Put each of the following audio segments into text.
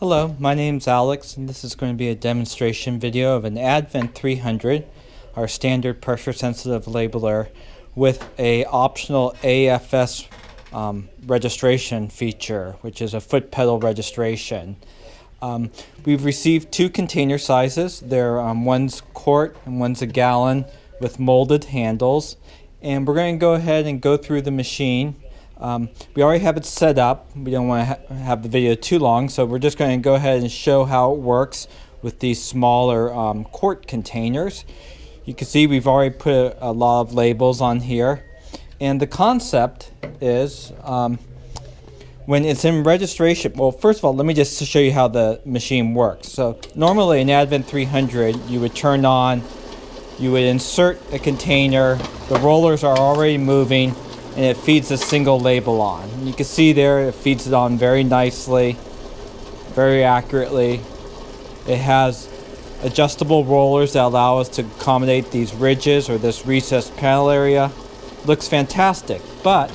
Hello, my name's Alex, and this is going to be a demonstration video of an Advent 300, our standard pressure sensitive labeler, with a optional AFS registration feature, which is a foot pedal registration. We've received two container sizes. One's quart and one's a gallon with molded handles, and we're going to go ahead and go through the machine. We already have it set up. We don't want to have the video too long, so we're just going to go ahead and show how it works with these smaller quart containers. You can see we've already put a lot of labels on here, and the concept is when it's in registration. Well, first of all, let me just show you how the machine works. So normally in Advent 300 you would turn on, you would insert a container, the rollers are already moving, and it feeds a single label on. And you can see there it feeds it on very nicely, very accurately. It has adjustable rollers that allow us to accommodate these ridges or this recessed panel area. Looks fantastic, but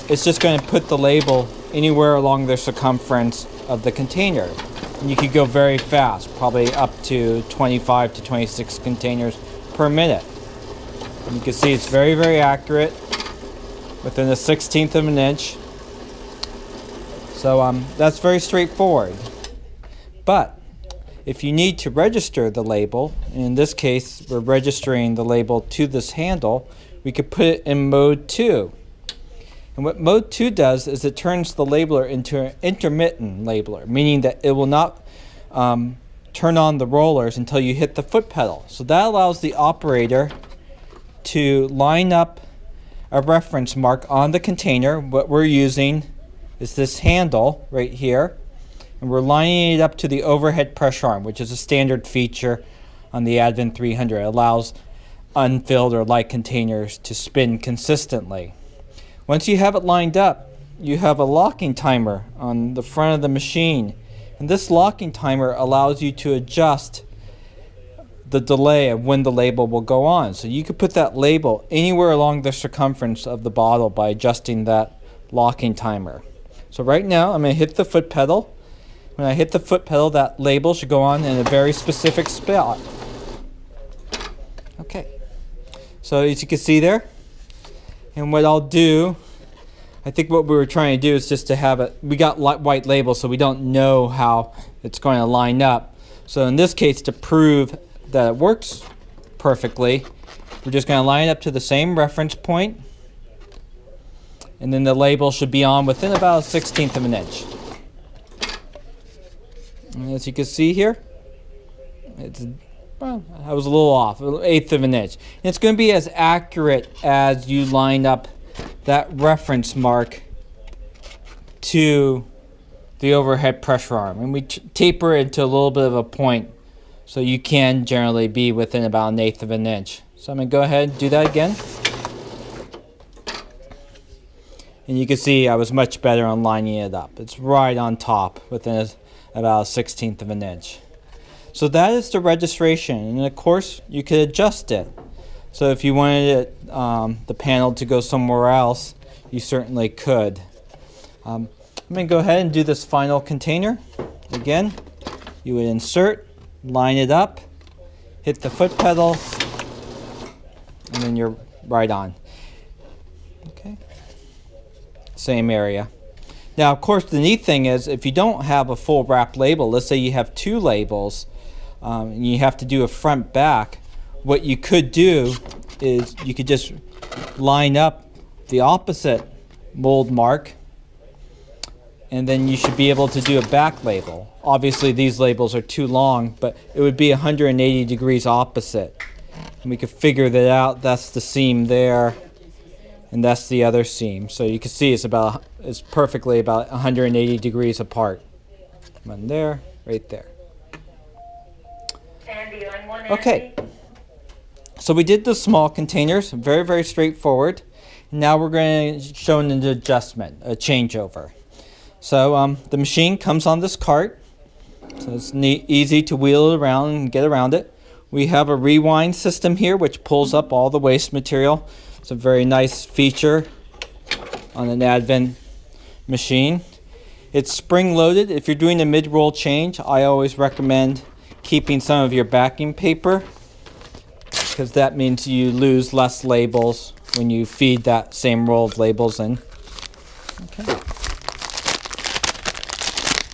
it's just going to put the label anywhere along the circumference of the container. And you could go very fast, probably up to 25 to 26 containers per minute. And you can see it's very, very accurate, within a 1/16 of an inch. So that's very straightforward. But if you need to register the label, in this case we're registering the label to this handle, we could put it in mode 2. And what mode 2 does is it turns the labeler into an intermittent labeler, meaning that it will not turn on the rollers until you hit the foot pedal. So that allows the operator to line up a reference mark on the container. What we're using is this handle right here, and we're lining it up to the overhead pressure arm, which is a standard feature on the Advent 300. It allows unfilled or light containers to spin consistently. Once you have it lined up, you have a locking timer on the front of the machine, and this locking timer allows you to adjust the delay of when the label will go on. So you could put that label anywhere along the circumference of the bottle by adjusting that locking timer. So right now I'm going to hit the foot pedal. When I hit the foot pedal, that label should go on in a very specific spot. Okay, so as you can see there, and what I'll do, I think what we were trying to do is just to have it, we got white labels so we don't know how it's going to line up. So in this case, to prove that it works perfectly, we're just going to line it up to the same reference point, and then the label should be on within about a 1/16 of an inch. And as you can see here, well, I was a little off, an 1/8 of an inch. And it's going to be as accurate as you line up that reference mark to the overhead pressure arm, and we taper it into a little bit of a point, so you can generally be within about 1/8 of an inch. So I'm going to go ahead and do that again. And you can see I was much better on lining it up. It's right on top within about a 1/16 of an inch. So that is the registration, and of course you could adjust it. So if you wanted it, the panel to go somewhere else, you certainly could. I'm going to go ahead and do this final container. Again, you would insert, line it up, hit the foot pedal, and then you're right on. Okay, same area. Now, of course, the neat thing is if you don't have a full wrap label, let's say you have two labels, and you have to do a front back, what you could do is you could just line up the opposite mold mark, and then you should be able to do a back label. Obviously these labels are too long, but it would be 180 degrees opposite. And we could figure that out. That's the seam there, and that's the other seam. So you can see it's perfectly about 180 degrees apart. One there, right there. Okay, so we did the small containers, very, very straightforward. Now we're going to show an adjustment, a changeover. So the machine comes on this cart, so it's easy to wheel it around and get around it. We have a rewind system here which pulls up all the waste material. It's a very nice feature on an Advent machine. It's spring-loaded. If you're doing a mid-roll change, I always recommend keeping some of your backing paper, because that means you lose less labels when you feed that same roll of labels in. Okay.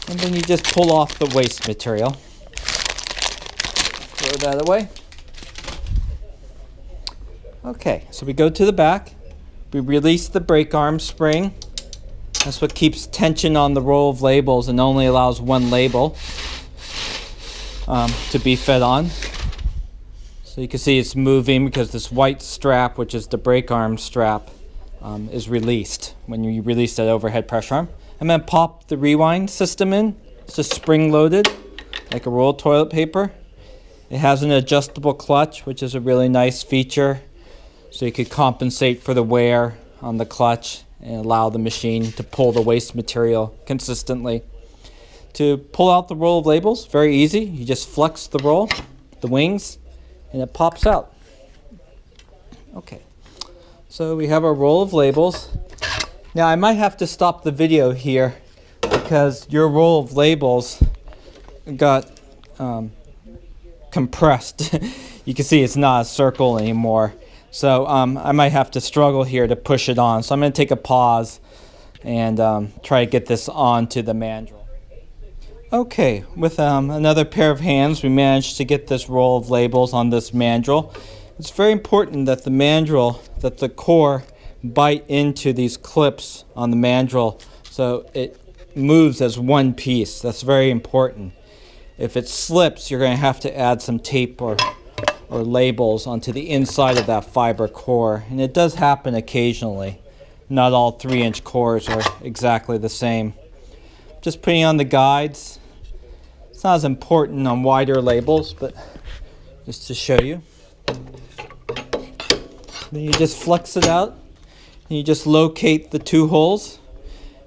And then you just pull off the waste material. Throw that away. Okay, so we go to the back. We release the brake arm spring. That's what keeps tension on the roll of labels and only allows one label to be fed on. So you can see it's moving because this white strap, which is the brake arm strap, is released when you release that overhead pressure arm. I'm going to pop the rewind system in. It's just spring loaded like a roll of toilet paper. It has an adjustable clutch, which is a really nice feature, so you could compensate for the wear on the clutch and allow the machine to pull the waste material consistently. To pull out the roll of labels, very easy. You just flex the roll, the wings, and it pops out. Okay, so we have our roll of labels. Now I might have to stop the video here because your roll of labels got compressed. You can see it's not a circle anymore. So I might have to struggle here to push it on. So I'm going to take a pause and try to get this onto the mandrel. Okay, with another pair of hands, we managed to get this roll of labels on this mandrel. It's very important that the mandrel, that the core bite into these clips on the mandrel so it moves as one piece. That's very important. If it slips, you're going to have to add some tape or labels onto the inside of that fiber core, and it does happen occasionally. Not all 3-inch cores are exactly the same. Just putting on the guides. It's not as important on wider labels, but just to show you. Then you just flex it out, and you just locate the two holes.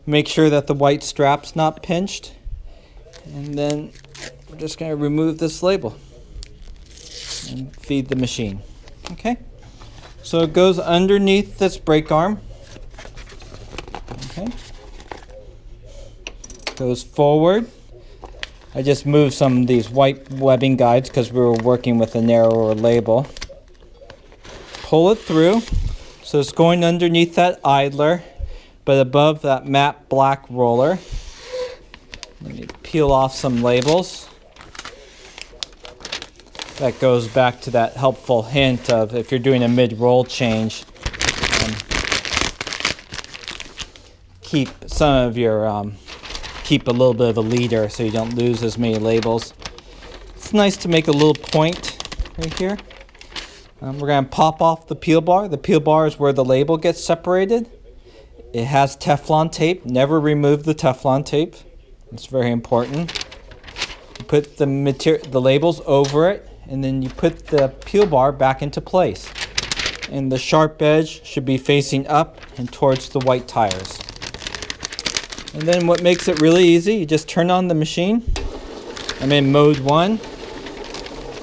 Make sure that the white strap's not pinched, and then we're just going to remove this label and feed the machine. Okay, so it goes underneath this brake arm. Okay, goes forward. I just moved some of these white webbing guides because we were working with a narrower label. Pull it through, so it's going underneath that idler, but above that matte black roller. Let me peel off some labels. That goes back to that helpful hint of if you're doing a mid-roll change, keep some of your keep a little bit of a leader so you don't lose as many labels. It's nice to make a little point right here. We're going to pop off the peel bar. The peel bar is where the label gets separated. It has Teflon tape. Never remove the Teflon tape. It's very important. You put the labels over it, and then you put the peel bar back into place. And the sharp edge should be facing up and towards the white tires. And then what makes it really easy, you just turn on the machine. I'm in mode 1.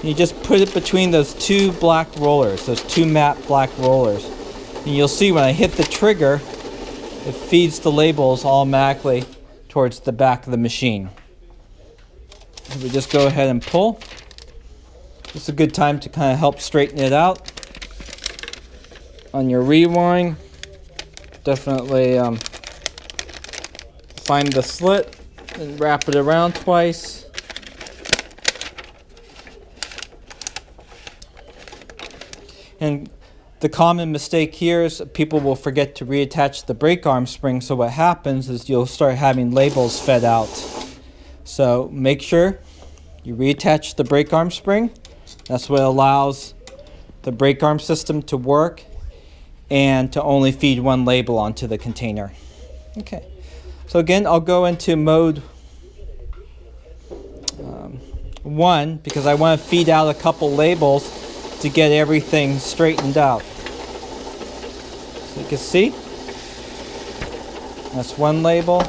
You just put it between those two black rollers, those two matte black rollers. And you'll see when I hit the trigger, it feeds the labels automatically towards the back of the machine. So we just go ahead and pull. It's a good time to kind of help straighten it out. On your rewind, definitely find the slit and wrap it around twice. And the common mistake here is people will forget to reattach the brake arm spring, so what happens is you'll start having labels fed out. So make sure you reattach the brake arm spring. That's what allows the brake arm system to work and to only feed one label onto the container. Okay, so again, I'll go into mode 1 because I want to feed out a couple labels to get everything straightened out. So you can see, that's one label,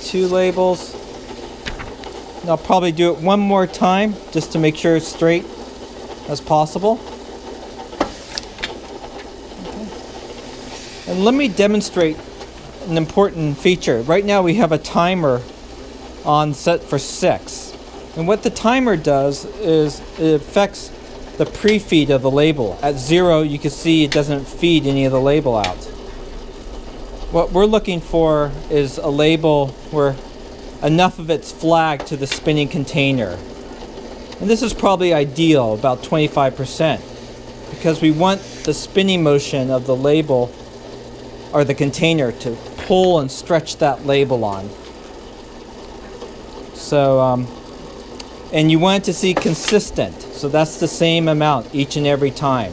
two labels. And I'll probably do it one more time just to make sure it's straight as possible. Okay. And let me demonstrate an important feature. Right now we have a timer on set for 6. And what the timer does is it affects the pre-feed of the label. At 0, you can see it doesn't feed any of the label out. What we're looking for is a label where enough of it's flagged to the spinning container. And this is probably ideal, about 25%, because we want the spinning motion of the label or the container to pull and stretch that label on. So, and you want it to see consistent. So that's the same amount each and every time.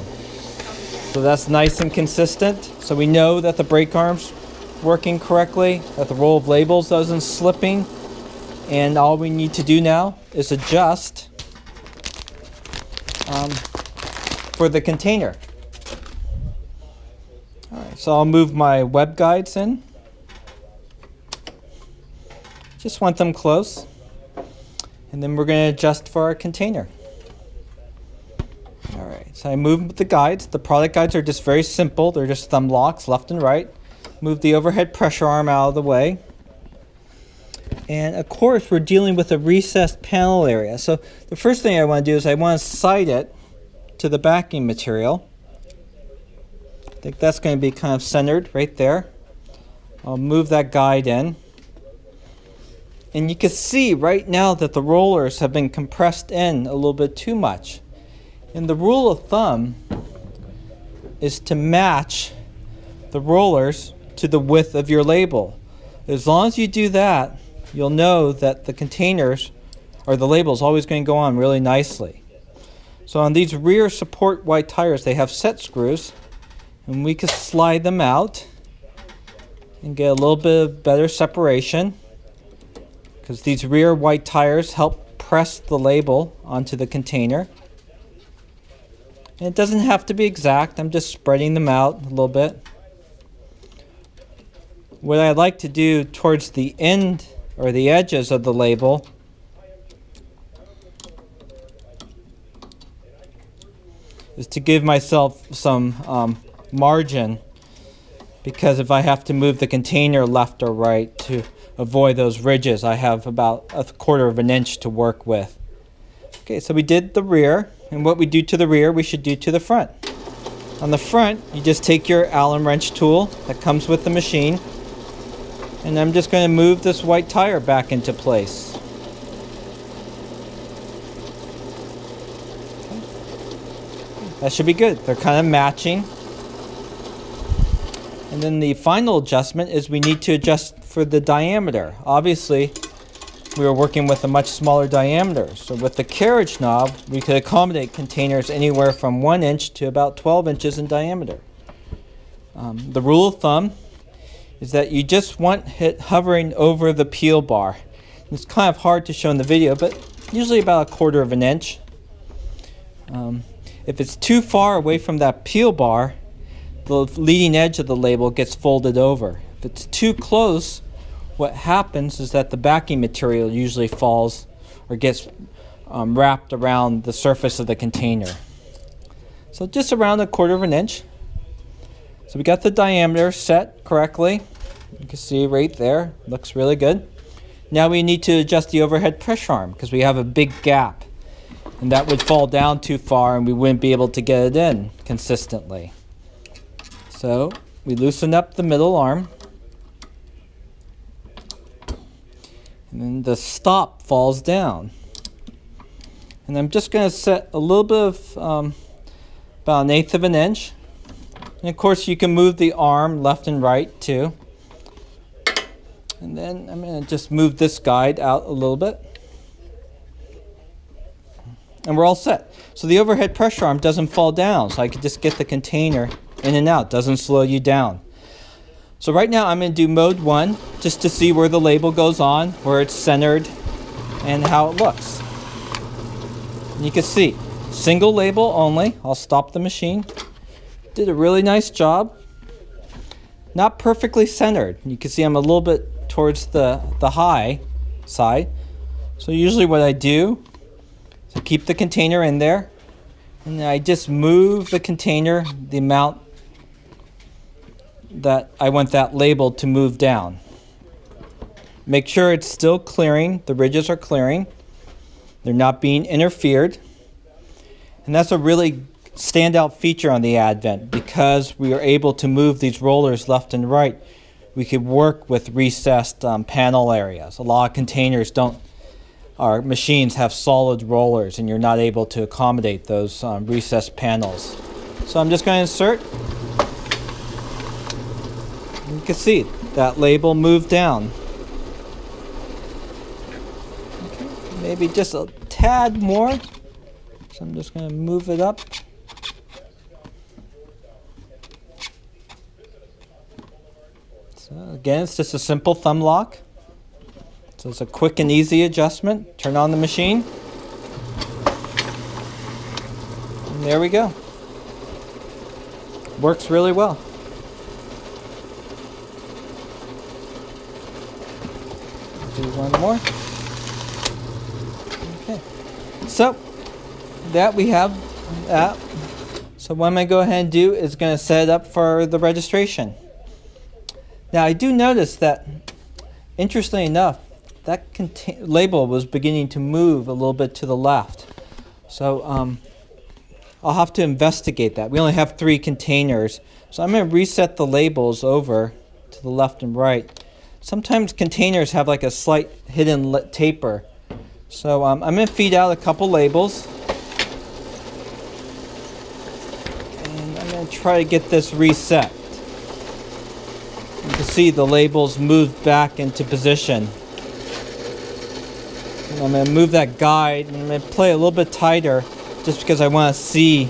So that's nice and consistent. So we know that the brake arm's working correctly, that the roll of labels isn't slipping. And all we need to do now is adjust for the container. All right, so I'll move my web guides in. Just want them close. And then we're going to adjust for our container. All right, so I move the guides. The product guides are just very simple. They're just thumb locks left and right. Move the overhead pressure arm out of the way. And of course, we're dealing with a recessed panel area. So the first thing I want to do is I want to side it to the backing material. I think that's going to be kind of centered right there. I'll move that guide in. And you can see right now that the rollers have been compressed in a little bit too much. And the rule of thumb is to match the rollers to the width of your label. As long as you do that, you'll know that the containers or the label is always going to go on really nicely. So on these rear support white tires, they have set screws, and we can slide them out and get a little bit of better separation, because these rear white tires help press the label onto the container. And it doesn't have to be exact. I'm just spreading them out a little bit. What I like to do towards the end or the edges of the label is to give myself some margin, because if I have to move the container left or right to avoid those ridges, I have about 1/4 of an inch to work with. Okay, so we did the rear, and what we do to the rear, we should do to the front. On the front, you just take your Allen wrench tool that comes with the machine, and I'm just going to move this white tire back into place. Okay. That should be good. They're kind of matching. And then the final adjustment is we need to adjust for the diameter. Obviously, we were working with a much smaller diameter. So with the carriage knob, we could accommodate containers anywhere from 1 inch to about 12 inches in diameter. The rule of thumb is that you just want it hovering over the peel bar. It's kind of hard to show in the video, but usually about 1/4 of an inch. If it's too far away from that peel bar, the leading edge of the label gets folded over. If it's too close, what happens is that the backing material usually falls or gets wrapped around the surface of the container. So just around 1/4 of an inch. So we got the diameter set correctly. You can see right there, looks really good. Now we need to adjust the overhead pressure arm because we have a big gap, and that would fall down too far and we wouldn't be able to get it in consistently. So we loosen up the middle arm, and then the stop falls down. And I'm just going to set a little bit of about 1/8 of an inch. And of course you can move the arm left and right too. And then I'm going to just move this guide out a little bit. And we're all set. So the overhead pressure arm doesn't fall down, so I can just get the container in and out. Doesn't slow you down. So right now I'm going to do mode 1 just to see where the label goes on, where it's centered, and how it looks. And you can see, single label only. I'll stop the machine. Did a really nice job. Not perfectly centered. You can see I'm a little bit towards the high side. So usually what I do is I keep the container in there, and I just move the container the amount that I want that label to move down. Make sure it's still clearing, the ridges are clearing, they're not being interfered. And that's a really standout feature on the Advent. Because we are able to move these rollers left and right, we could work with recessed panel areas. A lot of containers don't, our machines have solid rollers and you're not able to accommodate those recessed panels. So I'm just going to insert. You can see that label moved down. Okay, maybe just a tad more. So I'm just going to move it up. So again, it's just a simple thumb lock. So it's a quick and easy adjustment. Turn on the machine. And there we go. Works really well. Do one more. Okay. So that we have that. So what I'm going to go ahead and do is going to set it up for the registration. Now I do notice that, interestingly enough, that label was beginning to move a little bit to the left. So I'll have to investigate that. We only have 3 containers. So I'm going to reset the labels over to the left and right. Sometimes containers have like a slight hidden taper. So I'm going to feed out a couple labels. And I'm going to try to get this reset. You can see the labels moved back into position. And I'm going to move that guide and I'm going to play a little bit tighter just because I want to see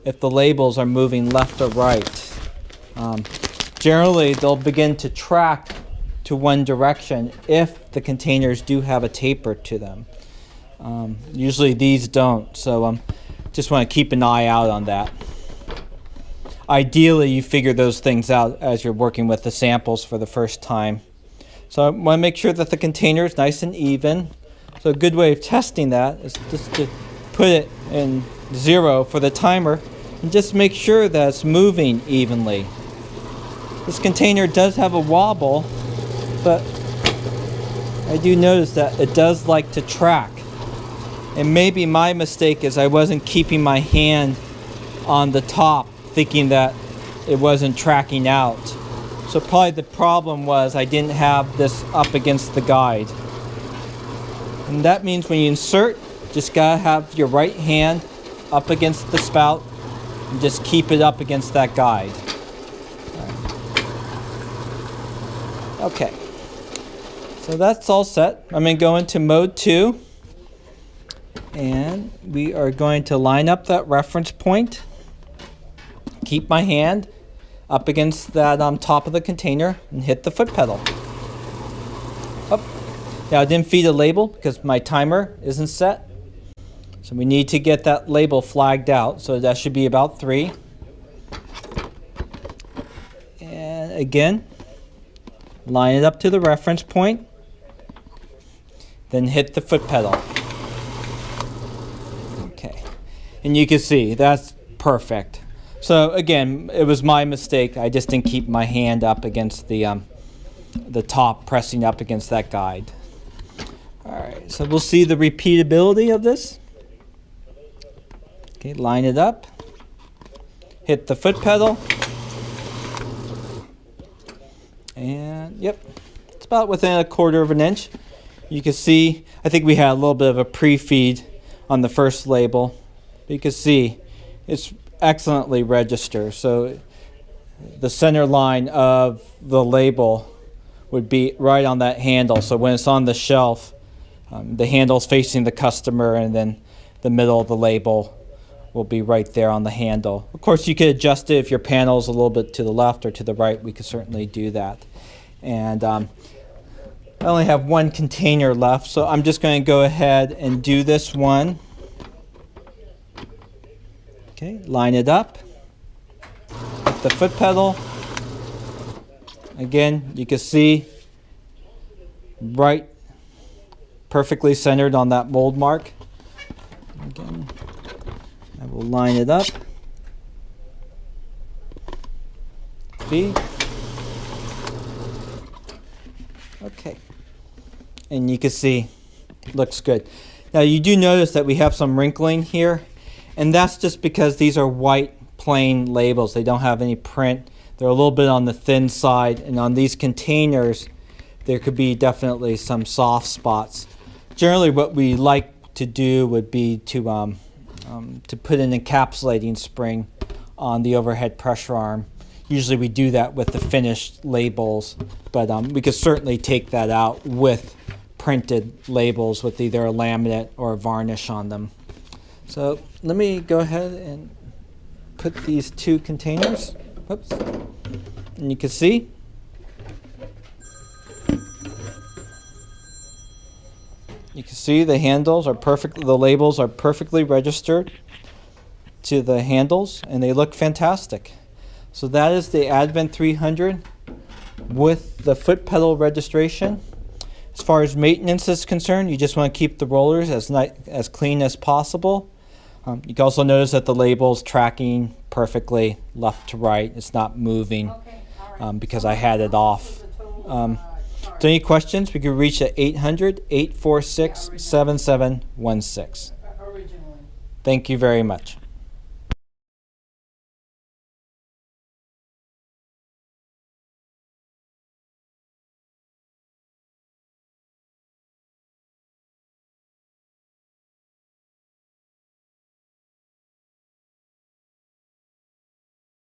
if the labels are moving left or right. Generally, they'll begin to track to one direction if the containers do have a taper to them. Usually these don't, so just want to keep an eye out on that. Ideally, you figure those things out as you're working with the samples for the first time. So I want to make sure that the container is nice and even. So a good way of testing that is just to put it in 0 for the timer and just make sure that it's moving evenly. This container does have a wobble, but I do notice that it does like to track. And maybe my mistake is I wasn't keeping my hand on the top, thinking that it wasn't tracking out. So probably the problem was I didn't have this up against the guide. And that means when you insert, just gotta have your right hand up against the spout and just keep it up against that guide. Okay, so that's all set. I'm going to go into mode 2 and we are going to line up that reference point. Keep my hand up against that top of the container and hit the foot pedal. Oh. Now I didn't feed a label because my timer isn't set. So we need to get that label flagged out. So that should be about 3. And again, line it up to the reference point. Then hit the foot pedal. Okay. And you can see that's perfect. So again, it was my mistake. I just didn't keep my hand up against the top, pressing up against that guide. All right, so we'll see the repeatability of this. Okay, line it up. Hit the foot pedal. And yep, it's about within 1/4 of an inch. You can see, I think we had a little bit of a pre-feed on the first label. You can see it's excellently registered. So the center line of the label would be right on that handle. So when it's on the shelf, the handle's facing the customer and then the middle of the label will be right there on the handle. Of course, you could adjust it if your panel's a little bit to the left or to the right. We could certainly do that. And I only have 1 container left, so I'm just going to go ahead and do this one. Okay, line it up. Hit the foot pedal. Again, you can see right perfectly centered on that mold mark. Again, I will line it up. Feed. Okay. And you can see, looks good. Now you do notice that we have some wrinkling here, and that's just because these are white plain labels. They don't have any print. They're a little bit on the thin side, and on these containers there could be definitely some soft spots. Generally what we like to do would be to put an encapsulating spring on the overhead pressure arm. Usually we do that with the finished labels, but we could certainly take that out with printed labels with either a laminate or a varnish on them. So let me go ahead and put these two containers. Oops. And you can see the handles are perfect, the labels are perfectly registered to the handles, and they look fantastic. So that is the Advent 300 with the foot pedal registration. As far as maintenance is concerned, you just want to keep the rollers as clean as possible. You can also notice that the label's tracking perfectly left to right. It's not moving because I had it off. So any questions, we can reach at 800-846-7716. Thank you very much.